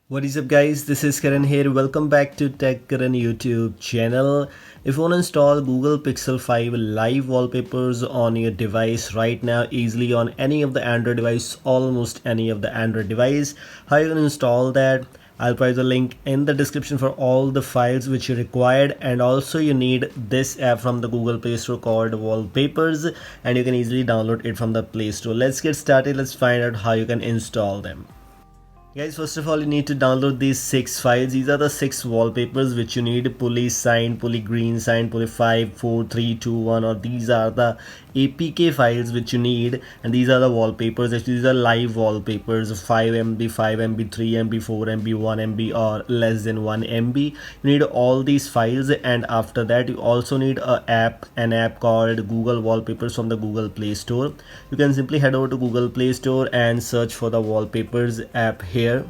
What is up guys, this is Karan here. Welcome back to Tech Karan YouTube channel. If you want to install Google Pixel 5 live wallpapers on your device right now easily on any of the Android device, almost any of the Android device, how you can install that? I'll provide the link in the description for all the files which you required, and also you need this app from the Google Play Store called Wallpapers, and you can easily download it from the Play Store. Let's get started. Let's find out how you can install them. Guys, first of all, you need to download these 6 files. These are the 6 wallpapers which you need: pulley sign, pulley green sign, pulley 5, 4, 3, 2, 1, or these are the APK files which you need, and these are the wallpapers. Actually, these are live wallpapers: 5 MB, 5 MB, 3 MB, 4 MB, 1 MB, or less than 1 MB. You need all these files, and after that, you also need an app called Google Wallpapers from the Google Play Store. You can simply head over to Google Play Store and search for the Wallpapers app here,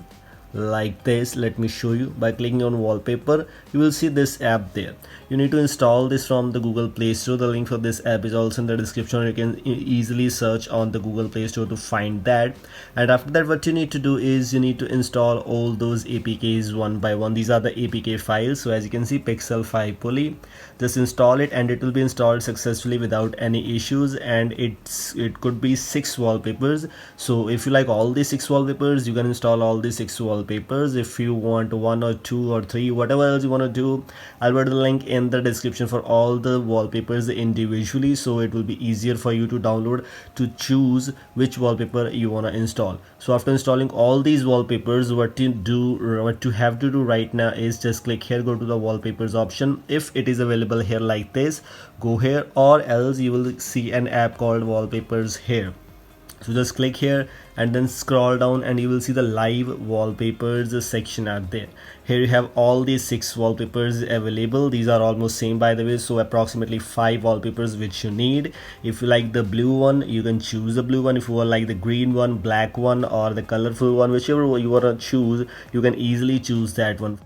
like this. Let me show you. By clicking on wallpaper, you will see this app there. You need to install this from the Google Play Store. The link for this app is also in the description. You can easily search on the Google Play Store to find that. And after that, what you need to do is you need to install all those APKs one by one. These are the APK files. So as you can see, Pixel 5 pulley, just install it and it will be installed successfully without any issues. And it could be 6 wallpapers. So if you like all these 6 wallpapers, you can install all these 6 wallpapers. If you want 1 or 2 or 3, whatever else you want to do, I'll put the link in the description for all the wallpapers individually, so it will be easier for you to download, to choose which wallpaper you want to install. So after installing all these wallpapers, what you have to do right now is just click here, go to the wallpapers option. If it is available here like this, go here, or else you will see an app called Wallpapers here. So just click here and then scroll down and you will see the live wallpapers section out there. Here you have all these 6 wallpapers available. These are almost same, by the way, so approximately 5 wallpapers which you need. If you like the blue one, you can choose the blue one. If you like the green one, black one, or the colorful one, whichever you want to choose, you can easily choose that one.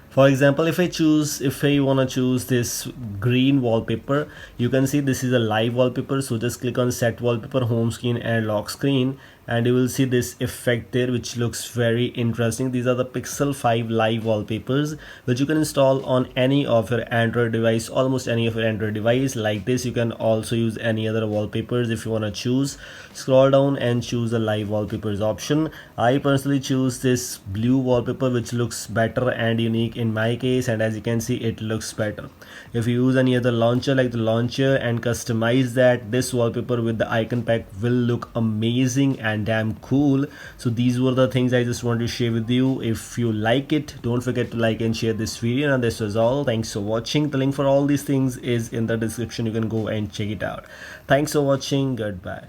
For example, if I want to choose this green wallpaper, you can see this is a live wallpaper. So just click on set wallpaper, home screen and lock screen, and you will see this effect there which looks very interesting. These are the Pixel 5 live wallpapers which you can install on any of your Android device, almost any of your Android device like this. You can also use any other wallpapers if you want to choose. Scroll down and choose the live wallpapers option. I personally choose this blue wallpaper which looks better and unique in my case, and as you can see, it looks better. If you use any other launcher like the launcher and customize that, this wallpaper with the icon pack will look amazing and damn cool. So these were the things I just wanted to share with you. If you like it, don't forget to like and share this video, and this was all. Thanks for watching. The link for all these things is in the description. You can go and check it out. Thanks for watching. Goodbye.